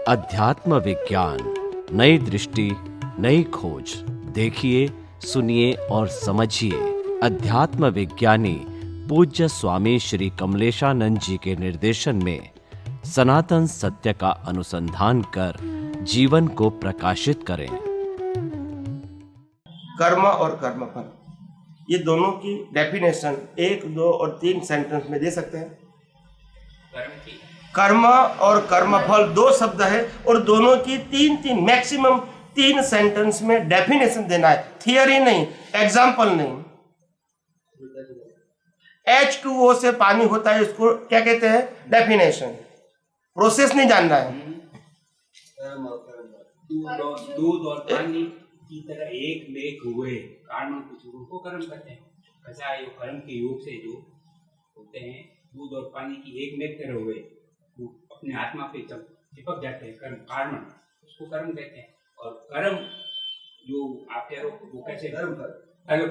अध्यात्म विज्ञान, नई दृष्टि, नई खोज। देखिए, सुनिए और समझिए। अध्यात्म विज्ञानी पूज्य स्वामी श्री कमलेशानंद जी के निर्देशन में सनातन सत्य का अनुसंधान कर जीवन को प्रकाशित करें। कर्म और कर्मफल, ये दोनों की डेफिनेशन 1, 2 और 3 सेंटेंस में दे सकते हैं। कर्म और कर्मफल 2 शब्द है और दोनों की 3 मैक्सिमम 3 सेंटेंस में डेफिनेशन देना है, थियरी नहीं, एग्जाम्पल नहीं। H2O से पानी होता है, इसको क्या कहते हैं? डेफिनेशन। प्रोसेस नहीं जानना है। दूध और पानी की तरह एक में हुए कारण कुछ को कर्म करते हैं। ऐसा ये कर्म के योग से जो होते हैं, दूध और पानी की एक में तरह हुए, वो अपने आत्मा पे चिपक जाते हैं। कर्म कारण उसको कर्म कहते हैं। और कर्म जो आप कह रहे हो वो कैसे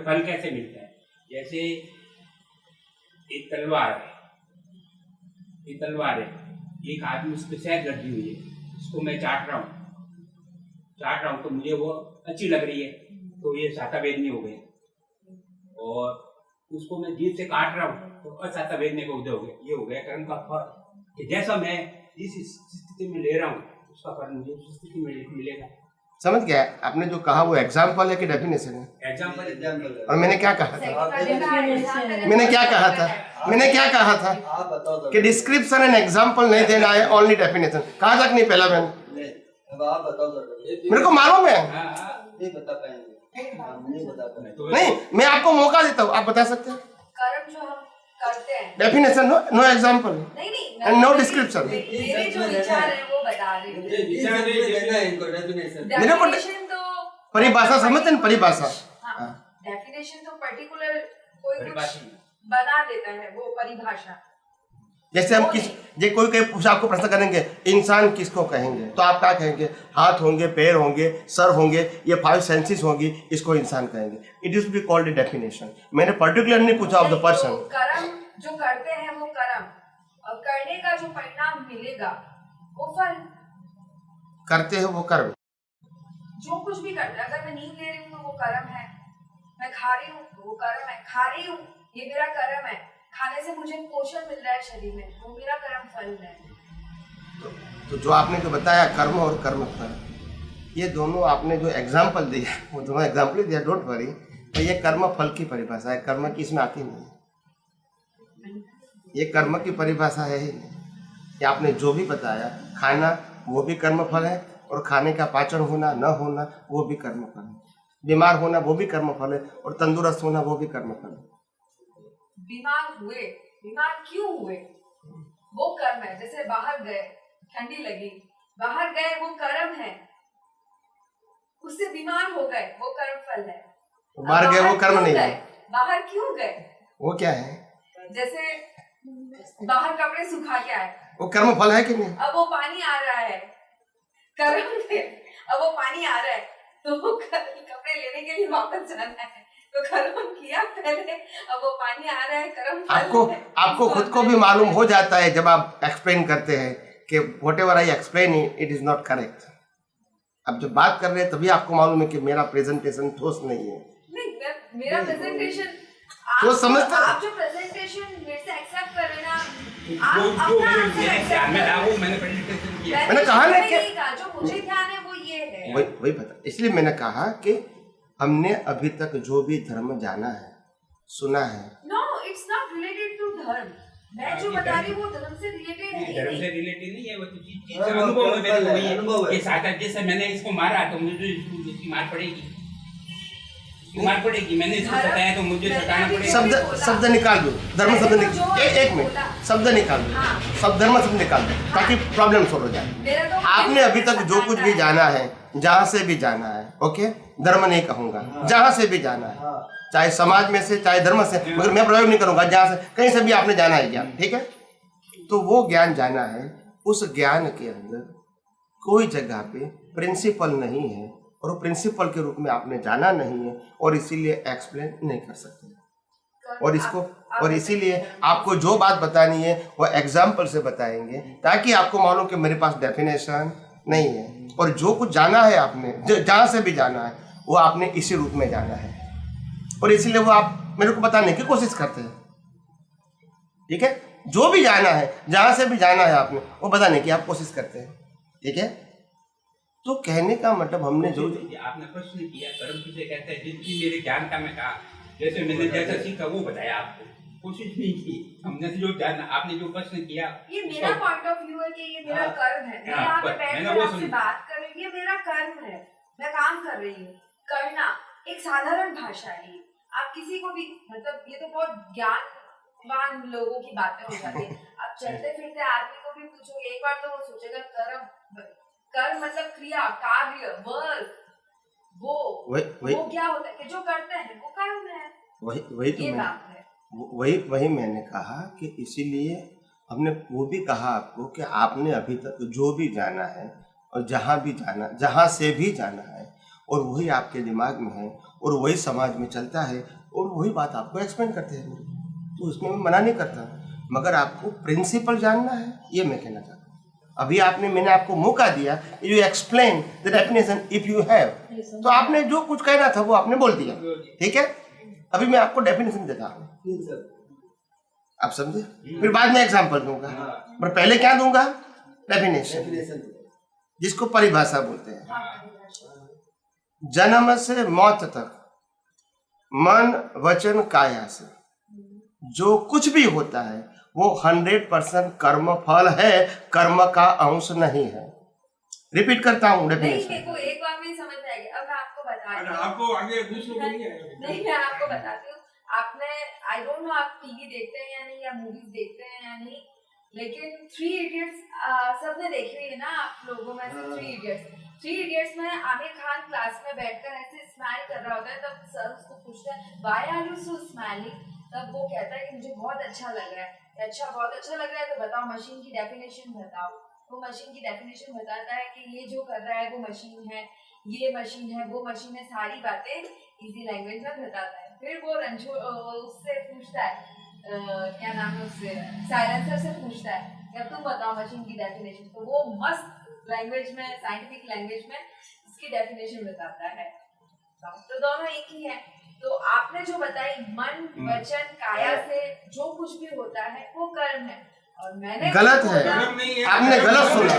फल कैसे मिलता है? जैसे एक तलवार है, एक आदमी उस पर शहद लगी हुई है, उसको मैं चाट रहा हूँ तो मुझे वो अच्छी लग रही है, तो ये साता वेदनी हो गया। और उसको मैं जीभ से काट रहा हूँ तो असाता वेदने का उदय हो गया। ये हो गया कर्म का फल, कि जैसा मैं जिस स्थिति में ले रहा हूँ उसका फल मुझे उस स्थिति में मिलेगा। समझ गया? आपने जो कहा वो एग्जाम्पल है कि डेफिनेशन है? एग्जाम्पल। और मैंने क्या कहा था? मैंने क्या कहा था कि डिस्क्रिप्शन एंड एग्जाम्पल नहीं देना है, ओनली डेफिनेशन। कहा था कि नहीं? पहला मैंने, अब आप बताओ, मेरे को मालूम है। नहीं बता पाएंगे, नहीं, मैं आपको मौका देता हूँ, आप बता सकते हैं। कर्म जो हम करते हैं, डेफिनेशन नो एग्जाम्पल नहीं एंड नो डिस्क्रिप्शन। मेरे जो विचार है वो बता रही हूँ। मेरे को परिभाषा समझते हैं? परिभाषा, डेफिनेशन तो पर्टिकुलर कोई कुछ बना देता है, वो परिभाषा। जैसे हम कोई आपको प्रश्न करेंगे, इंसान किसको कहेंगे, तो आप क्या कहेंगे? हाथ होंगे, पैर होंगे, सर होंगे, ये 5 सेंसेस होंगी, इसको इंसान कहेंगे। It is be called a definition. मैंने पर्टिकुलर नहीं पूछा ऑफ द पर्सन। कर्म जो करते हैं वो कर्म, और करने का जो परिणाम मिलेगा वो फल। करते हैं वो कर्म, जो कुछ भी करते हैं। अगर मैं नींद ले रही हूँ तो वो कर्म है, मैं खा रही हूँ तो वो कर्म है, खा रही हूँ ये मेरा कर्म है, खाने से मुझे पोषण मिल रहा है शरीर में, वो मेरा कर्म फल है। तो जो आपने जो बताया कर्म और कर्म फल, ये दोनों आपने जो एग्जाम्पल दिया वो दोनों एग्जाम्पल दिया, डोंट वरी। तो ये कर्म फल की परिभाषा है, कर्म की इसमें आती नहीं। ये कर्म की परिभाषा है ही नहीं। कि आपने जो भी बताया, खाना वो भी कर्म फल है, और खाने का पाचन होना न होना वो भी कर्म फल है, बीमार होना वो भी कर्म फल है, और तंदुरुस्त होना वो भी कर्म फल है। बीमार क्यों हुए वो कर्म है। जैसे बाहर गए, ठंडी लगी, बाहर गए वो कर्म है, उससे बीमार हो गए वो कर्म फल है। बाहर गए वो कर्म नहीं है। बाहर क्यों गए वो क्या है? जैसे बाहर कपड़े सुखा के आए, वो कर्म फल है कि नहीं? अब वो पानी आ रहा है, कर्म थे, अब वो पानी आ रहा है तो वो कपड़े लेने के लिए वापस जाना है, तो कर्म किया पहले, अब वो पानी आ रहा है, कर्म फल है। आपको खुद को भी मालूम हो जाता है जब आप एक्सप्लेन करते हैं कि whatever I explain it is not correct. अब जब बात कर रहे हैं तभी आपको मालूम है कि मेरा प्रेजेंटेशन ठोस नहीं है। नहीं, मेरा प्रेजेंटेशन तो समझते हैं? आप जो प्रेजेंटेशन मेरे से एक्सेप्ट कर रहे ना, मैंने कहा ना कि जो मुझे ध्यान है वो ये है, वही पता। इसलिए मैंने कहा कि हमने अभी तक जो भी धर्म जाना है, सुना है, no it's not related to dharma. मैं जो बता रही हूँ वो धर्म से रिलेटेड है। धर्म से रिलेटेड नहीं है, वो तो चीज अनुभव में मेरे को हुई है। ये साथ जैसे मैंने इसको मारा तो मुझे इसकी मार पड़ेगी, मैंने इसको सताया तो मुझे सताना पड़ेगा। शब्द निकाल दो, धर्म शब्द निकाल, एक मिनट, शब्द निकाल दो, सब धर्म शब्द निकाल दो ताकि प्रॉब्लम सॉल्व हो जाए। आपने अभी तक जो कुछ भी जाना है, जहाँ से भी जाना है, ओके, धर्म नहीं कहूँगा, जहाँ से भी जाना है, चाहे समाज में से चाहे धर्म से, मगर मैं प्रयोग नहीं करूँगा, जहाँ से कहीं से भी आपने जाना है ज्ञान, ठीक है, तो वो ज्ञान जाना है। उस ज्ञान के अंदर कोई जगह पे प्रिंसिपल नहीं है, और प्रिंसिपल के रूप में आपने जाना नहीं है, और इसीलिए एक्सप्लेन नहीं कर सकते। और इसीलिए आपको जो बात बतानी है वो एग्जाम्पल से बताएंगे, ताकि आपको मालूम कि मेरे पास डेफिनेशन, नहीं है। और जो कुछ जाना है आपने, जहाँ से भी जाना है, वो आपने इसी रूप में जाना है, और इसीलिए वो आप मेरे को बताने की कोशिश करते हैं। ठीक है, जो भी जाना है, जहाँ से भी जाना है आपने, वो बताने की आप कोशिश करते हैं। ठीक है, तो कहने का मतलब हमने जो आपने प्रश्न किया कर्म किसे कहते हैं, जितनी मेरे ज्ञान का मैं कहा, जैसे मैंने जैसा सीखा वो बताया आपको, कोशिश नहीं की हमने जो जाना। आपने जो प्रश्न किया, ये मेरा पॉइंट ऑफ व्यू है कि ये मेरा कर्म है। मैं यहाँ पे बैठकर आपसे बात कर रही हूँ, ये मेरा कर्म है, मैं काम कर रही हूँ। करना एक साधारण भाषा है। आप किसी को भी, मतलब ये तो बहुत ज्ञानवान लोगों की बातें हो जाती है। आप चलते फिरते आदमी को भी पूछो, एक बार तो वो सोचेगा कर्म मतलब क्रिया, कार्य, वर्क, वो क्या होता है कि जो करते हैं वो कर्म है। वही तो वही मैंने कहा कि इसीलिए हमने वो भी कहा आपको कि आपने अभी तक जो भी जाना है और जहाँ से भी जाना है, और वही आपके दिमाग में है और वही समाज में चलता है और वही बात आपको एक्सप्लेन करते हैं। तो उसमें मैं मना नहीं करता, मगर आपको प्रिंसिपल जानना है, ये मैं कहना चाहता हूँ। अभी मैंने आपको मौका दिया, you explain the definition if you have, तो आपने जो कुछ कहना था वो आपने बोल दिया। ठीक है, अभी मैं आपको डेफिनेशन देता हूँ, आप समझे, फिर बाद में एग्जांपल दूंगा, पर पहले क्या दूंगा? डेफिनेशन, जिसको परिभाषा बोलते हैं। जन्म से मौत तक मन वचन काया से जो कुछ भी होता है वो 100% कर्म फल है, कर्म का अंश नहीं है। रिपीट करता हूँ डेफिनेशन। नहीं, एक बार में समझ में आएगी। अब मैं आपको बताती हूँ, आपको आगे दूसरों को नहीं मैं आपको बताती हूँ। आपने, आई डोंट नो आप टीवी देखते हैं या नहीं, या मूवीज देखते हैं या नहीं, लेकिन 3 इडियट्स सबने देखी हुई है ना आप लोगों में से। 3 इडियट्स में आमिर खान क्लास में बैठकर ऐसे स्माइल कर रहा होता है, तब सर उसको पूछता है why are you so smiling, तब वो कहता है कि मुझे बहुत अच्छा लग रहा है। अच्छा, बहुत अच्छा लग रहा है, तो बताओ मशीन की डेफिनेशन बताओ। वो मशीन की डेफिनेशन बताता है कि ये जो कर रहा है वो मशीन है, ये मशीन है, वो मशीन है, सारी बातें इजी लैंग्वेज में बताता है। फिर वो उससे पूछता है, क्या नाम है उससे, साइलेंसर से पूछता है क्या तुम बताओ मशीन की डेफिनेशन, तो वो मस्त लैंग्वेज में, साइंटिफिक लैंग्वेज में इसकी डेफिनेशन बताता है। तो दोनों एक ही है। तो आपने जो बताई मन वचन काया से जो कुछ भी होता है वो कर्म है, और मैंने गलत है, आपने गलत सुना।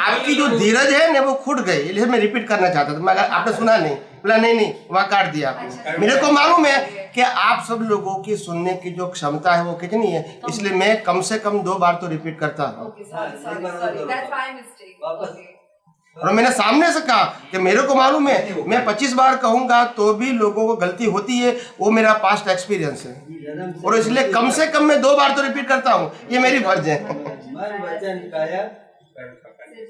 आपकी जो धीरज है ना वो खुट गई, इसलिए मैं रिपीट करना चाहता था, मगर आपने सुना नहीं, बोला नहीं वहाँ काट दिया आपने। मेरे को मालूम है कि आप सब लोगों की सुनने की जो क्षमता है वो कितनी है, इसलिए मैं कम से कम 2 बार तो रिपीट करता हूँ। और मैंने सामने से कहा कि मेरे को मालूम है, मैं 25 बार कहूंगा तो भी लोगों को गलती होती है, वो मेरा पास्ट एक्सपीरियंस है, और इसलिए कम से कम मैं 2 बार तो रिपीट करता हूँ, ये मेरी फर्ज है।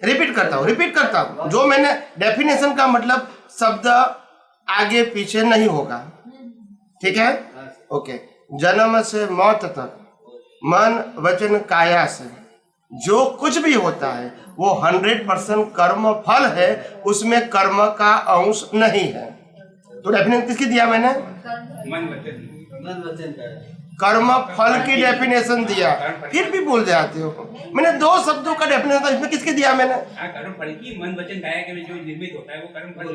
रिपीट करता हूँ। जो मैंने डेफिनेशन का मतलब शब्द आगे पीछे नहीं होगा, ठीक है? ओके। जन्म से मौत तक मन वचन काया से जो कुछ भी होता है वो 100% कर्म फल है, उसमें कर्म का अंश नहीं है। तो डेफिनेशन किसकी दिया मैंने? कर्म फल की डेफिनेशन दिया, फिर भी बोल जाते हो। मैंने 2 शब्दों का डेफिनेशन, इसमें किसके दिया मैंने? कर्म फल की, मन वचन काया के में जो निर्मित होता है वो कर्म फल।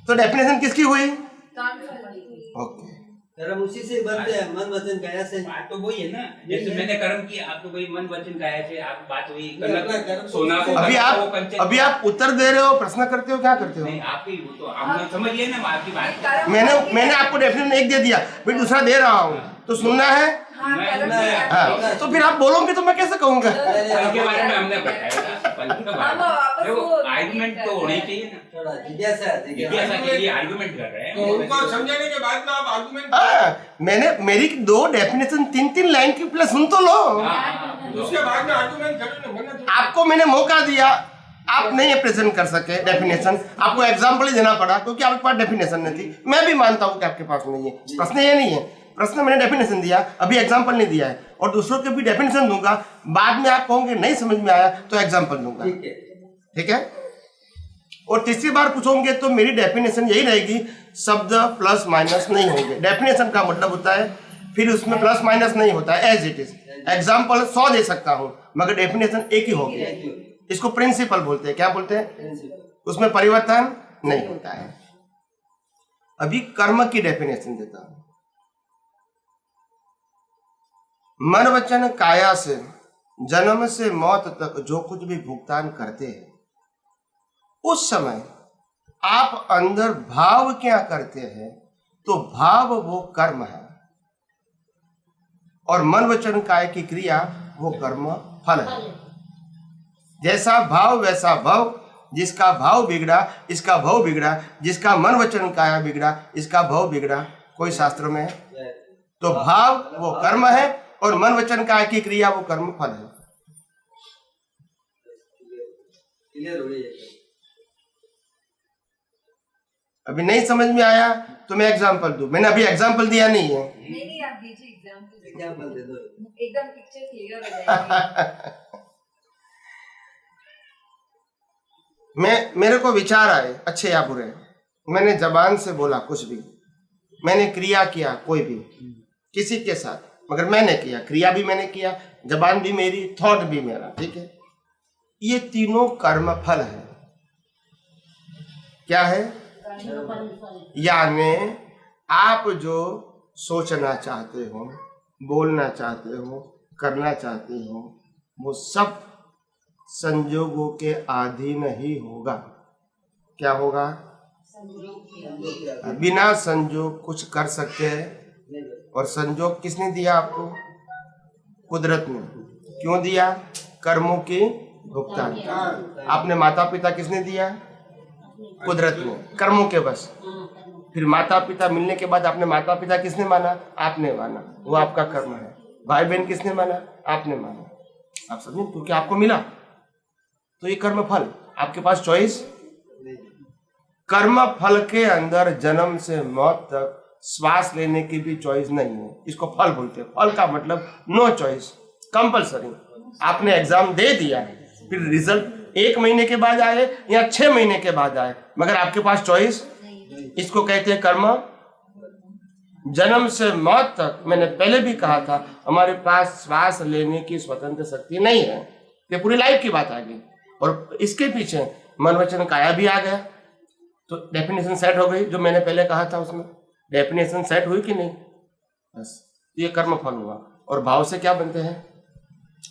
तो डेफिनेशन किसकी हुई? ओके, कर्म उसी से बनते हैं, मन वचन काया से। बात तो वही है ना, जैसे मैंने कर्म किया, आप तो वही मन वचन काया से आप बात हुई। सोना को अभी आप उत्तर दे रहे हो, प्रश्न करते हो, क्या करते हो? नहीं, आपकी वो तो आप समझ लिए ना आपकी बात। मैंने आपको डेफिनेशन 1 दे दिया, फिर दूसरा दे रहा हूँ, तो सुनना है। हाँ, तो फिर आप बोलोगे तो मैं कैसे कहूँगा? के बारे में हमने बताया, आर्गुमेंट तो होना ही चाहिए ना, थोड़ा जिज्ञासा के लिए आर्गुमेंट कर रहे हैं। उनको समझाने के बाद में आप आर्गुमेंट, मैंने मेरी 2 डेफिनेशन 3-3 लाइन की प्लस सुन तो लो, उसके बाद में आर्गुमेंट करें। आपको मैंने मौका दिया, आप नहीं प्रेजेंट कर सके डेफिनेशन, आपको एग्जाम्पल ही देना पड़ा क्योंकि आपके पास डेफिनेशन नहीं थी। मैं भी मानता हूँ कि आपके पास नहीं है, प्रश्न ये नहीं है, प्रश्न मैंने डेफिनेशन दिया, अभी एग्जाम्पल नहीं दिया है, और दूसरों के भी डेफिनेशन दूंगा, बाद में आप कहोगे नहीं समझ में आया तो एग्जाम्पल दूंगा, ठीक है? और तीसरी बार पूछोगे तो मेरी डेफिनेशन यही रहेगी, शब्द प्लस माइनस नहीं होंगे। डेफिनेशन का मतलब होता है, फिर उसमें प्लस माइनस नहीं होता है, एज इट इज। एग्जाम्पल 100 दे सकता हूं, मगर डेफिनेशन एक ही होगी। इसको प्रिंसिपल बोलते हैं। क्या बोलते हैं? उसमें परिवर्तन नहीं होता है। अभी कर्म की डेफिनेशन देता हूं। मन वचन काया से जन्म से मौत तक जो कुछ भी भुगतान करते हैं, उस समय आप अंदर भाव क्या करते हैं, तो भाव वो कर्म है, और मन वचन काय की क्रिया वो कर्म फल है। जैसा भाव वैसा भाव, जिसका भाव बिगड़ा इसका भाव बिगड़ा, जिसका मन वचन काया बिगड़ा इसका भाव बिगड़ा। कोई शास्त्र में है? तो भाव वो कर्म है और मन वचन काया की क्रिया वो कर्म फल है। क्लियर हो गई? अभी नहीं समझ में आया तो मैं एग्जाम्पल दूं। मैंने अभी एग्जाम्पल दिया नहीं है। नहीं, आप दीजिए एग्जाम्पल। एग्जाम्पल दे दो। एकदम पिक्चर क्लियर हो जाएगी। मेरे को विचार आए, अच्छे या बुरे, मैंने जबान से बोला कुछ भी, मैंने क्रिया किया कोई भी किसी के साथ, मगर मैंने किया, क्रिया भी मैंने किया, जबान भी मेरी, थॉट भी मेरा, ठीक है। ये तीनों कर्म फल है। क्या है? यानी आप जो सोचना चाहते हो, बोलना चाहते हो, करना चाहते हो, वो सब संजोगों के अधीन ही होगा। क्या होगा? बिना संजोग कुछ कर सकते हैं, और संजोग किसने दिया आपको? कुदरत ने। क्यों दिया? कर्मों की भुगतान। आपने माता पिता किसने दिया? कुदरत ने। कर्मों के बस। फिर माता पिता मिलने के बाद आपने माता पिता किसने माना? आपने माना, वो आपका कर्म है। भाई बहन किसने माना? आपने माना। आप समझे? क्योंकि आपको मिला, तो ये कर्म फल। आपके पास चॉइस। कर्म फल के अंदर जन्म से मौत तक श्वास लेने की भी चॉइस नहीं है। इसको फल बोलते हैं। फल का मतलब नो चॉइस, कंपलसरी। आपने एग्जाम दे दिया, फिर रिजल्ट 1 महीने के बाद आए या 6 महीने के बाद आए, मगर आपके पास चॉइस। इसको कहते हैं कर्म। जन्म से मौत तक, मैंने पहले भी कहा था, हमारे पास श्वास लेने की स्वतंत्र शक्ति नहीं है। ये पूरी लाइफ की बात आ गई, और इसके पीछे मन वचन काया भी आ गया, तो डेफिनेशन सेट हो गई। जो मैंने पहले कहा था उसमें डेफिनेशन सेट हुई कि नहीं? बस ये कर्म फल हुआ। और भाव से क्या बनते हैं?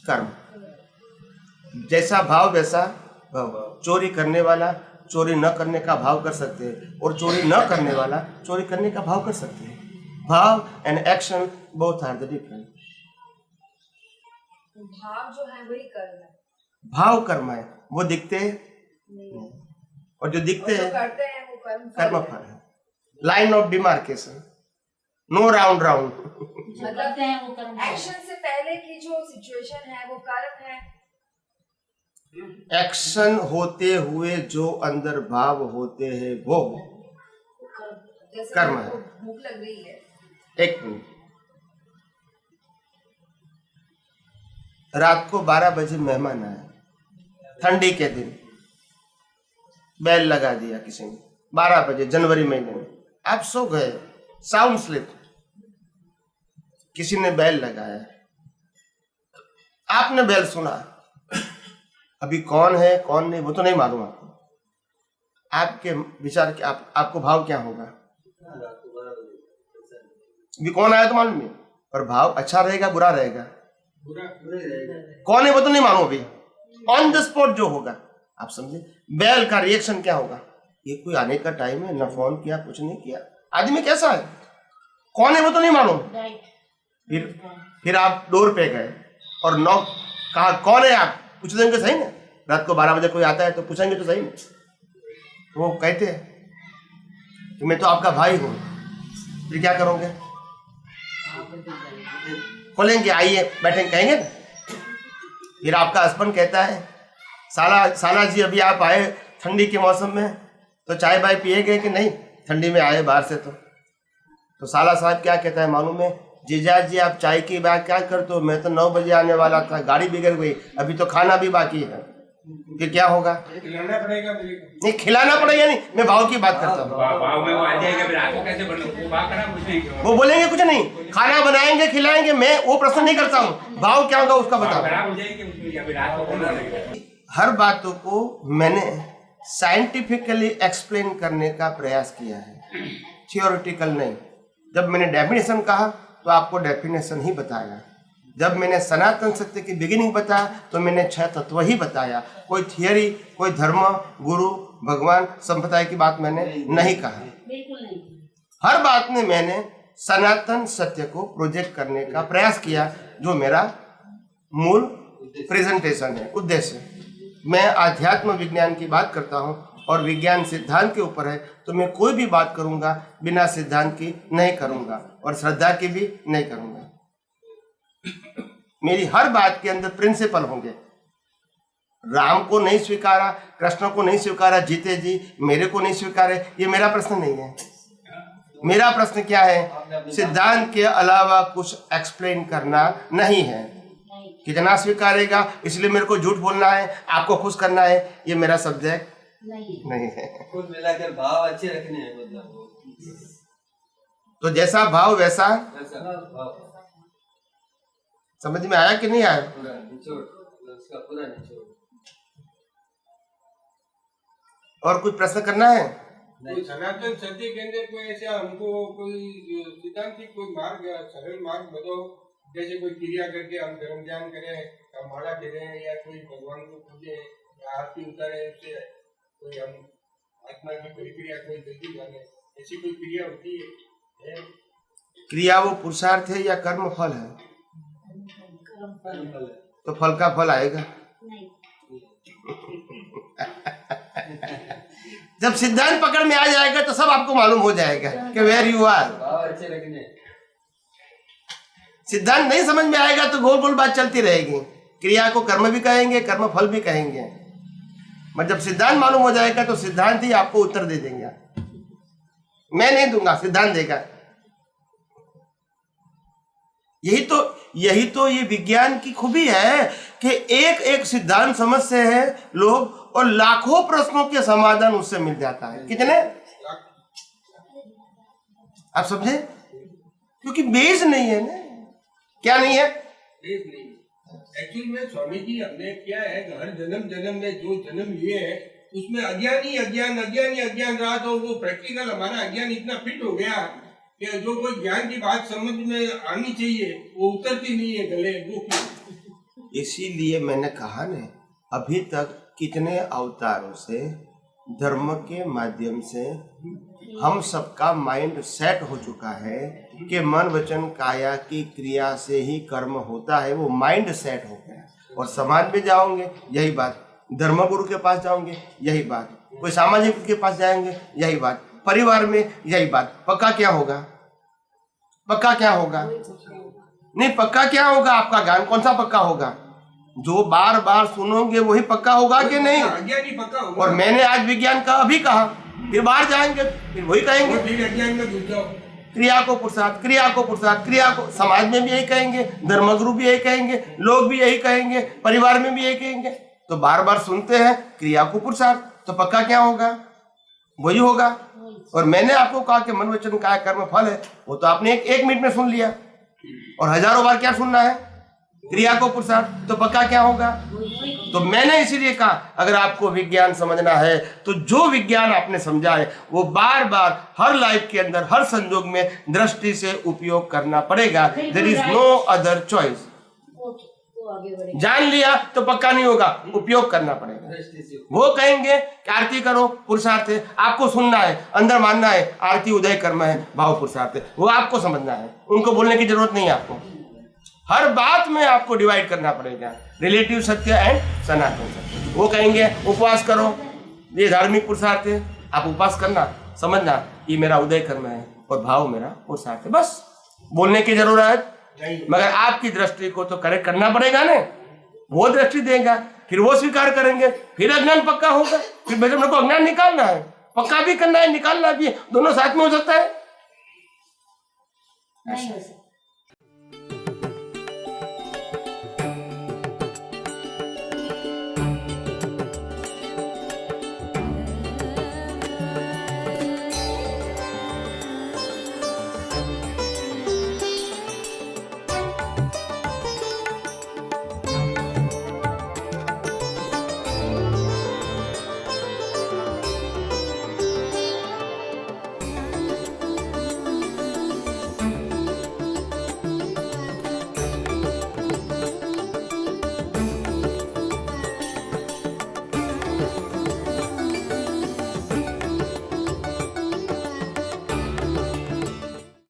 कर्म। जैसा भाव वैसा भाव। चोरी करने वाला चोरी न करने का भाव कर सकते हैं, और चोरी न करने वाला चोरी करने का भाव कर सकते हैं। Bhav and action both are the different. भाव जो है वही कर्म है। भाव कर्म है, वो दिखते नहीं। और जो दिखते और जो हैं करते हैं वो कर्म फल है। Line of demarcation, no round round. मतलब एक्शन से पहले की जो सिचुएशन है वो कर्म है। एक्शन होते हुए जो अंदर भाव होते हैं वो जैसे कर्म है। भूख लग रही है। एक मिनट, रात को 12 बजे मेहमान आए, ठंडी के दिन, बेल लगा दिया किसी ने 12 बजे जनवरी महीने में। आप सो गए, साउंड स्लिप, किसी ने बेल लगाया, आपने बेल सुना। अभी कौन है कौन नहीं वो तो नहीं मालूम आपको। आपके विचार के आपको भाव क्या होगा? अभी कौन आया तो मालूम नहीं, पर भाव अच्छा रहेगा बुरा रहेगा? कौन है वो तो नहीं मालूम। अभी ऑन द स्पॉट जो होगा, आप समझे, बेल का रिएक्शन क्या होगा? ये कोई आने का टाइम है, ना फोन किया, कुछ नहीं किया, आदमी कैसा है, कौन है वो तो नहीं मालूम। फिर आप डोर पे गए और नॉक, कहा कौन है आप, पूछ देंगे सही ना। रात को 12 बजे कोई आता है तो पूछेंगे तो सही ना। वो कहते हैं कि मैं तो आपका भाई हूँ, फिर क्या करोगे? खोलेंगे, आइए बैठेंगे, कहेंगे ना। फिर आपका हस्बैंड कहता है, साला जी अभी आप आए ठंडी के मौसम में, तो चाय बाय पिएगे कि नहीं, ठंडी में आए बाहर से। तो साला साहब क्या कहता है मालूम है? जीजा जी आप चाय की बात क्या करते हो, मैं तो 9 बजे आने वाला था, गाड़ी बिगड़ गई, अभी तो खाना भी बाकी है। फिर क्या होगा? खिलाना पड़ेगा मेरे को। नहीं खिलाना पड़ेगा, नहीं, मैं भाव की बात करता हूँ। भाव में वो आ जाएगा, फिर आपको कैसे बनना? वो भाव खराब हो जाएगा। वो बोलेंगे कुछ नहीं, खाना बनाएंगे खिलाएंगे, मैं वो प्रश्न नहीं करता हूँ। भाव क्या होगा उसका भाव बताओ। खराब हो जाएगी उसमें, या फिर आपको बोलना पड़ेगा। हर बातों को मैंने साइंटिफिकली एक्सप्लेन करने का प्रयास किया है, थियोरिटिकल नहीं। जब मैंने डेफिनेशन कहा तो आपको डेफिनेशन ही बताया। जब मैंने सनातन सत्य की बिगिनिंग बताया तो मैंने 6 तत्व ही बताया। कोई थियरी, कोई धर्म, गुरु, भगवान, संप्रदाय की बात मैंने नहीं कहा। हर बात में मैंने सनातन सत्य को प्रोजेक्ट करने का प्रयास किया, जो मेरा मूल प्रेजेंटेशन है, उद्देश्य। मैं आध्यात्म विज्ञान की बात करता हूँ और विज्ञान सिद्धांत के ऊपर है, तो मैं कोई भी बात करूँगा बिना सिद्धांत की नहीं करूँगा और श्रद्धा की भी नहीं करूँगा। मेरी हर बात के अंदर प्रिंसिपल होंगे। राम को नहीं स्वीकारा, कृष्ण को नहीं स्वीकारा, जीते जी मेरे को नहीं स्वीकारे, ये मेरा प्रश्न नहीं है। मेरा प्रश्न क्या है? सिद्धांत के अलावा कुछ एक्सप्लेन करना नहीं है। कितना स्वीकारेगा, इसलिए मेरे को झूठ बोलना है, आपको खुश करना है, ये मेरा सब्जेक्ट नहीं है। कुल मिलाकर भाव अच्छे रखने हैं, मतलब तो जैसा भाव वैसा वैसा भाव समझ में आया कि नहीं आया? पूरा निचोड़, उसका पूरा निचोड़। और कुछ प्रश्न करना है? कोई सनातन सत्य के अंदर कोई ऐसा हमको कोई सिद्धांतिक कोई मार्ग, सरल मार्ग बताओ। जैसे कोई क्रिया करके हम धर्म ध्यान करें, हम माला करें, या कोई भगवान को पूजे या आरती उतारे, उससे कोई हम आत्मा की प्रक्रिया कोई जल्दी जाने, ऐसी कोई क्रिया होती है? क्रिया वो पुरुषार्थ है या कर्म फल है? तो फल का फल आएगा। जब सिद्धांत पकड़ में आ जाएगा तो सब आपको मालूम हो जाएगा कि वेयर यू आर। भाव अच्छे रखने। सिद्धांत नहीं समझ में आएगा तो गोल गोल बात चलती रहेगी। क्रिया को कर्म भी कहेंगे, कर्म फल भी कहेंगे। मगर जब सिद्धांत मालूम हो जाएगा तो सिद्धांत ही आपको उत्तर दे देंगे। मैं नहीं दूंगा, सिद्धांत देगा। यही तो ये विज्ञान की खूबी है कि एक एक सिद्धांत समझते हैं लोग और लाखों प्रश्नों के समाधान उससे मिल जाता है। कितने आप समझे? क्योंकि बेस नहीं है ना। क्या नहीं है? बेस नहीं। एक्चुअली में स्वामी जी हमने क्या है, हर जन्म में जो जन्म लिए है उसमें अज्ञान रहा, तो वो प्रैक्टिकल हमारा अज्ञान इतना फिट हो गया कि जो कोई ज्ञान की बात समझ में आनी चाहिए वो उतरती नहीं है गले, वो क्यों? इसीलिए मैंने कहा न, अभी तक कितने अवतारों से धर्म के माध्यम से हम सबका माइंड सेट हो चुका है कि मन वचन काया की क्रिया से ही कर्म होता है। वो माइंड सेट हो गया। और समाज में जाओगे यही बात, धर्मगुरु के पास जाओगे यही बात, कोई सामाजिक के पास जाएंगे यही बात, परिवार में यही बात। पक्का क्या होगा? पक्का क्या होगा? नहीं, पक्का क्या होगा? आपका ज्ञान कौन सा पक्का होगा? जो बार बार सुनोगे वही पक्का होगा कि नहीं? अज्ञान ही पक्का होगा। और मैंने आज विज्ञान का अभी कहा, फिर बाहर जाएंगे फिर वही कहेंगे, फिर अज्ञान में घुस जाओ। क्रिया को पुरुषार्थ, क्रिया को पुरुषार्थ, क्रिया को। समाज में भी यही कहेंगे, धर्मगुरु भी यही कहेंगे, लोग भी यही कहेंगे, परिवार में भी यही कहेंगे। तो बार बार सुनते हैं क्रिया को पुरुषार्थ, तो पक्का क्या होगा? वही होगा। और मैंने आपको कहा कि मन वचन काया कर्म फल है, वो तो आपने एक मिनट में सुन लिया। और हजारों बार क्या सुनना है? क्रिया को पुरुषार्थ, तो पक्का क्या होगा? तो मैंने इसीलिए कहा अगर आपको विज्ञान समझना है तो जो विज्ञान आपने समझा है वो बार बार हर लाइफ के अंदर हर संजोग में दृष्टि से उपयोग करना पड़ेगा। There is no other choice. जान लिया तो पक्का नहीं होगा, उपयोग करना पड़ेगा। वो कहेंगे कि आरती करो, पुरुषार्थ है, आपको सुनना है, अंदर मानना है, आरती उदय कर्म है, भाव पुरुषार्थ है, वो आपको समझना है। उनको बोलने की जरूरत नहीं है। आपको हर बात में आपको डिवाइड करना पड़ेगा, रिलेटिव सत्य एंड सनातन सत्य। वो कहेंगे उपवास करो, ये धार्मिक पुरुषार्थ है, आप उपवास करना, समझना ये मेरा उदय कर्म है और भाव मेरा पुरुषार्थ है। बस बोलने की जरूरत नहीं। मगर आपकी दृष्टि को तो करेक्ट करना पड़ेगा ना। वो दृष्टि देगा, फिर वो स्वीकार करेंगे, फिर अज्ञान पक्का होगा। फिर मेरे को अज्ञान निकालना है, पक्का भी करना है, निकालना भी है, दोनों साथ में हो सकता है।